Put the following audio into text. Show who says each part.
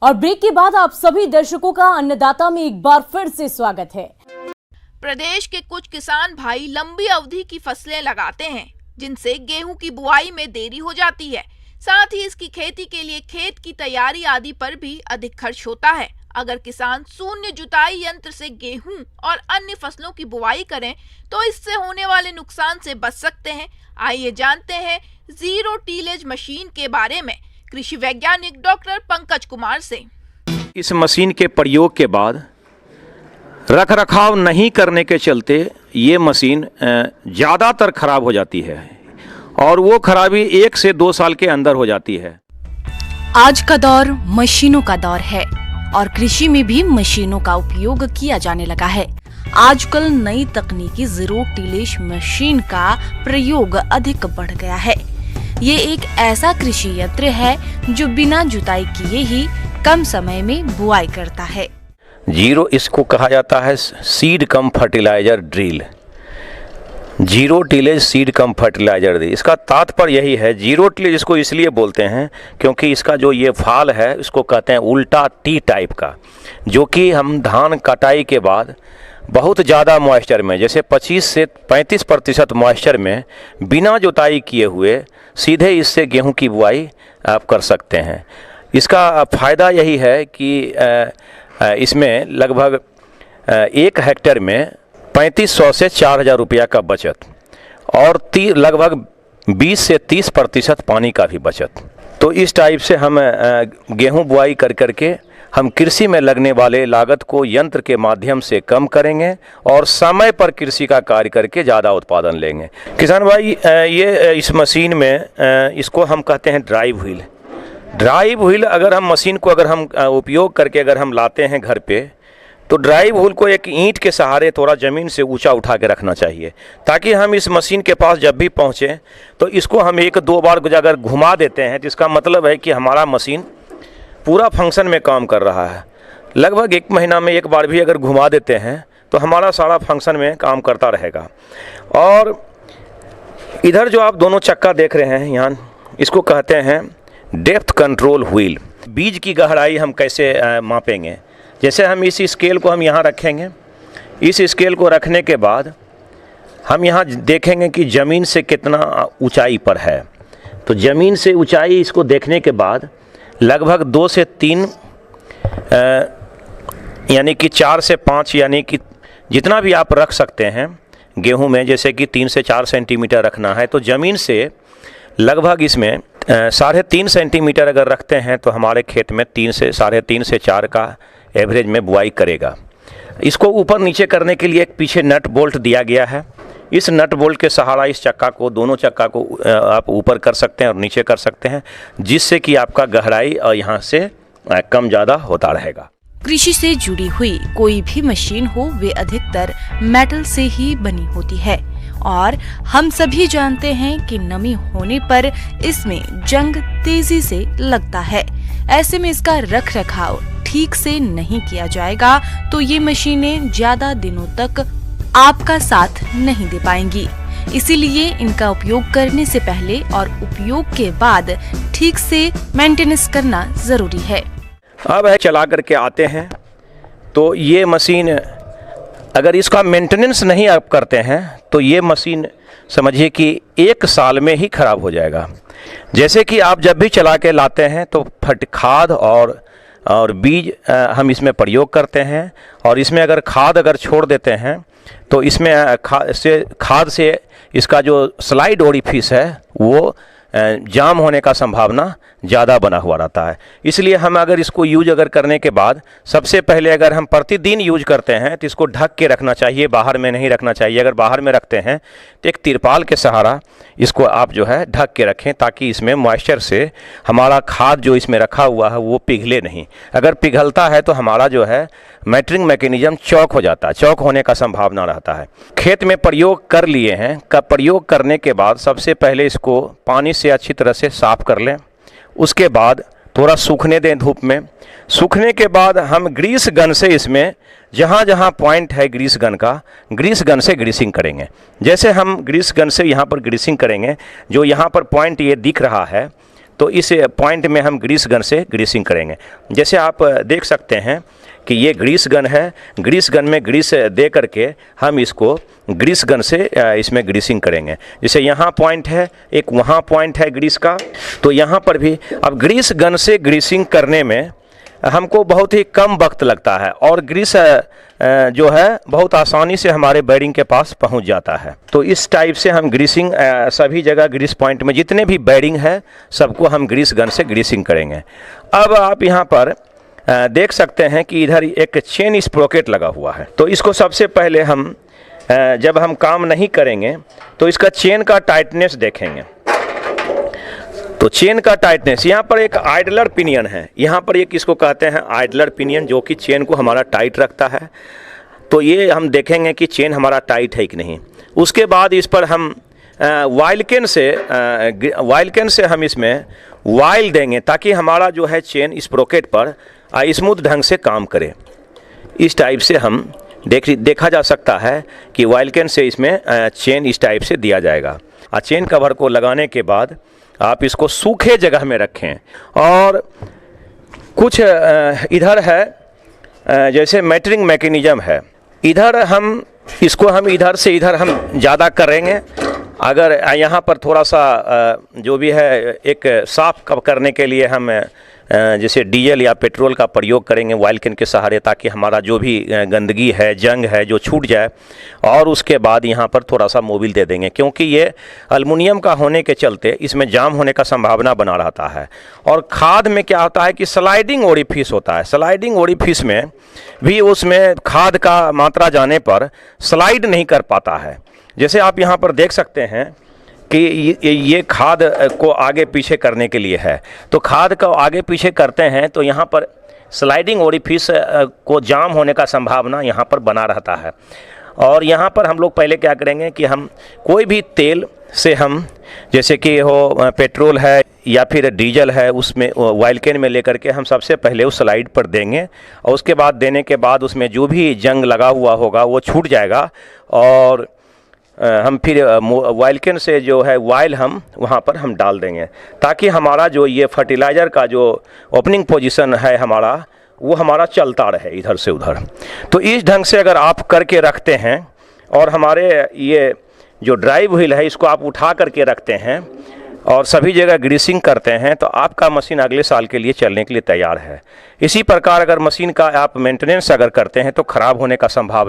Speaker 1: और ब्रेक के बाद आप सभी दर्शकों का अन्नदाता में एक बार फिर से स्वागत है।
Speaker 2: प्रदेश के कुछ किसान भाई लंबी अवधि की फसलें लगाते हैं, जिनसे गेहूं की बुआई में देरी हो जाती है। साथ ही इसकी खेती के लिए खेत की तैयारी आदि पर भी अधिक खर्च होता है। अगर किसान शून्य जुताई यंत्र से गेहूं और अन्य फसलों की बुआई करें तो इससे होने वाले नुकसान से बच सकते हैं। आइए जानते हैं जीरो टीलेज मशीन के बारे में कृषि वैज्ञानिक डॉक्टर पंकज कुमार से।
Speaker 3: इस मशीन के प्रयोग के बाद रखरखाव नहीं करने के चलते ये मशीन ज़्यादातर खराब हो जाती है और वो खराबी 1 से 2 साल के अंदर हो जाती है।
Speaker 4: आज का दौर मशीनों का दौर है और कृषि में भी मशीनों का उपयोग किया जाने लगा है। आजकल नई तकनीकी जीरो टीलेज मशीन का प्रयोग अधिक बढ़ गया है। ये एक ऐसा कृषि यंत्र है जो बिना जुताई किए ही कम समय में बुआई करता है।
Speaker 3: जीरो इसको कहा जाता है seed cum fertiliser drill, zero tillage seed cum fertiliser drill. इसका तात्पर्य यही है, जीरो टिलेज इसको इसलिए बोलते हैं क्योंकि इसका जो ये फाल है इसको कहते हैं उल्टा टी टाइप का, जो कि हम धान कटाई के बाद बहुत ज़्यादा मॉइस्चर में, जैसे 25 से 35% मॉइस्चर में बिना जुताई किए हुए सीधे इससे गेहूं की बुआई आप कर सकते हैं। इसका फ़ायदा यही है कि इसमें लगभग 1 हेक्टेयर में 3500 से 4000 रुपया का बचत और लगभग 20 से 30% पानी का भी बचत। तो इस टाइप से हम गेहूं बुआई करके हम कृषि में लगने वाले लागत को यंत्र के माध्यम से कम करेंगे और समय पर कृषि का कार्य करके ज़्यादा उत्पादन लेंगे। किसान भाई, ये इस मशीन में इसको हम कहते हैं ड्राइव व्हील। ड्राइव व्हील अगर हम मशीन को अगर हम उपयोग करके अगर हम लाते हैं घर पे, तो ड्राइव व्हील को एक ईंट के सहारे थोड़ा ज़मीन से ऊंचा उठा के रखना चाहिए, ताकि हम इस मशीन के पास जब भी पहुँचें तो इसको हम 1-2 बार अगर घुमा देते हैं तो इसका मतलब है कि हमारा मशीन पूरा फंक्शन में काम कर रहा है। लगभग 1 महीना में 1 बार भी अगर घुमा देते हैं तो हमारा सारा फंक्शन में काम करता रहेगा। और इधर जो आप दोनों चक्का देख रहे हैं यहाँ, इसको कहते हैं डेप्थ कंट्रोल व्हील। बीज की गहराई हम कैसे मापेंगे, जैसे हम इस स्केल को हम यहाँ रखेंगे, इस स्केल को रखने के बाद हम यहाँ देखेंगे कि ज़मीन से कितना ऊंचाई पर है। तो ज़मीन से ऊंचाई इसको देखने के बाद लगभग 2 से 3 यानी कि 4 से 5 यानी कि जितना भी आप रख सकते हैं गेहूं में, जैसे कि 3 से 4 सेंटीमीटर रखना है तो ज़मीन से लगभग इसमें 3.5 सेंटीमीटर अगर रखते हैं तो हमारे खेत में 3 से 4 का एवरेज में बुआई करेगा। इसको ऊपर नीचे करने के लिए एक पीछे नट बोल्ट दिया गया है। इस नट बोल्ट के सहारा इस चक्का को, दोनों चक्का को आप ऊपर कर सकते हैं और नीचे कर सकते हैं, जिससे कि आपका गहराई और यहाँ से कम ज़्यादा होता रहेगा।
Speaker 4: कृषि से जुड़ी हुई कोई भी मशीन हो, वे अधिकतर मेटल से ही बनी होती है और हम सभी जानते हैं कि नमी होने पर इसमें जंग तेजी से लगता है। ऐसे में इसका रखरखाव ठीक से नहीं किया जाएगा तो ये मशीनें ज्यादा दिनों तक आपका साथ नहीं दे पाएंगी। इसीलिए इनका उपयोग करने से पहले और उपयोग के बाद ठीक से मेंटेनेंस करना जरूरी है।
Speaker 3: अब चला करके आते हैं तो ये मशीन अगर इसका मेंटेनेंस नहीं आप करते हैं तो ये मशीन समझिए कि 1 साल में ही खराब हो जाएगा। जैसे कि आप जब भी चला के लाते हैं तो खाद और बीज हम इसमें प्रयोग करते हैं, और इसमें अगर खाद अगर छोड़ देते हैं तो इसमें खाद से इसका जो स्लाइड ओरिफिस है वो जाम होने का संभावना ज़्यादा बना हुआ रहता है। इसलिए हम अगर इसको यूज अगर करने के बाद सबसे पहले अगर हम प्रतिदिन यूज करते हैं तो इसको ढक के रखना चाहिए, बाहर में नहीं रखना चाहिए। अगर बाहर में रखते हैं तो एक तिरपाल के सहारा इसको आप जो है ढक के रखें, ताकि इसमें मॉइस्चर से हमारा खाद जो इसमें रखा हुआ है वो पिघले नहीं। अगर पिघलता है तो हमारा जो है मैटरिंग मैकेनिज्म चौक हो जाता है, चौक होने का संभावना रहता है। खेत में प्रयोग कर लिए हैं, का प्रयोग करने के बाद सबसे पहले इसको पानी से अच्छी तरह से साफ कर लें। उसके बाद थोड़ा सूखने दें धूप में। सूखने के बाद हम ग्रीस गन से इसमें जहाँ जहाँ पॉइंट है ग्रीस गन का, ग्रीस गन से ग्रीसिंग करेंगे। जैसे हम ग्रीस गन से यहाँ पर ग्रीसिंग करेंगे, जो यहाँ पर पॉइंट ये दिख रहा है तो इस पॉइंट में हम ग्रीस गन से ग्रीसिंग करेंगे। जैसे आप देख सकते हैं कि ये ग्रीस गन है, ग्रीस गन में ग्रीस दे करके हम इसको ग्रीस गन से इसमें ग्रीसिंग करेंगे। जैसे यहाँ पॉइंट है, एक वहाँ पॉइंट है ग्रीस का, तो यहाँ पर भी अब ग्रीस गन से ग्रीसिंग करने में हमको बहुत ही कम वक्त लगता है और ग्रीस जो है बहुत आसानी से हमारे बेरिंग के पास पहुंच जाता है। तो इस टाइप से हम ग्रीसिंग सभी जगह ग्रीस पॉइंट में जितने भी बेरिंग है सबको हम ग्रीस गन से ग्रीसिंग करेंगे। अब आप यहाँ पर देख सकते हैं कि इधर एक चेन स्प्रोकेट लगा हुआ है। तो इसको सबसे पहले हम जब हम काम नहीं करेंगे तो इसका चेन का टाइटनेस देखेंगे। तो चेन का टाइटनेस, यहाँ पर एक आइडलर पिनियन है, यहाँ पर एक इसको कहते हैं आइडलर पिनियन, जो कि चेन को हमारा टाइट रखता है। तो ये हम देखेंगे कि चेन हमारा टाइट है कि नहीं। उसके बाद इस पर हम वाइल्केन से हम इसमें वाइल देंगे ताकि हमारा जो है चेन स्प्रोकेट पर स्मूथ ढंग से काम करे। इस टाइप से हम देखा जा सकता है कि वाइल्केन से इसमें चेन इस टाइप से दिया जाएगा। चेन कवर को लगाने के बाद आप इसको सूखे जगह में रखें। और कुछ इधर है जैसे मैटरिंग मैकेनिज्म है, इधर हम इसको इधर से इधर हम ज़्यादा करेंगे। अगर यहाँ पर थोड़ा सा जो भी है एक साफ करने के लिए हम जैसे डीजल या पेट्रोल का प्रयोग करेंगे वाइल्केन के सहारे, ताकि हमारा जो भी गंदगी है, जंग है, जो छूट जाए। और उसके बाद यहाँ पर थोड़ा सा मोबिल दे देंगे, क्योंकि ये एल्युमिनियम का होने के चलते इसमें जाम होने का संभावना बना रहता है। और खाद में क्या होता है कि स्लाइडिंग ओरिफिस होता है, स्लाइडिंग ओरिफिस में भी उसमें खाद का मात्रा जाने पर स्लाइड नहीं कर पाता है। जैसे आप यहाँ पर देख सकते हैं कि ये खाद को आगे पीछे करने के लिए है। तो खाद को आगे पीछे करते हैं तो यहाँ पर स्लाइडिंग ओरिफिस को जाम होने का संभावना यहाँ पर बना रहता है। और यहाँ पर हम लोग पहले क्या करेंगे कि हम कोई भी तेल से हम जैसे कि हो पेट्रोल है या फिर डीजल है, उसमें वाइल्केन में लेकर के हम सबसे पहले उस स्लाइड पर देंगे। और उसके बाद देने के बाद उसमें जो भी जंग लगा हुआ होगा वो छूट जाएगा। और हम फिर वाइल्केन से जो है वाइल हम वहाँ पर हम डाल देंगे, ताकि हमारा जो ये फर्टिलाइज़र का जो ओपनिंग पोजीशन है हमारा, वो हमारा चलता रहे इधर से उधर। तो इस ढंग से अगर आप करके रखते हैं और हमारे ये जो ड्राइव व्हील है इसको आप उठा करके रखते हैं और सभी जगह ग्रीसिंग करते हैं, तो आपका मशीन अगले साल के लिए चलने के लिए तैयार है। इसी प्रकार अगर मशीन का आप मेंटेनेंस अगर करते हैं तो ख़राब होने का संभावना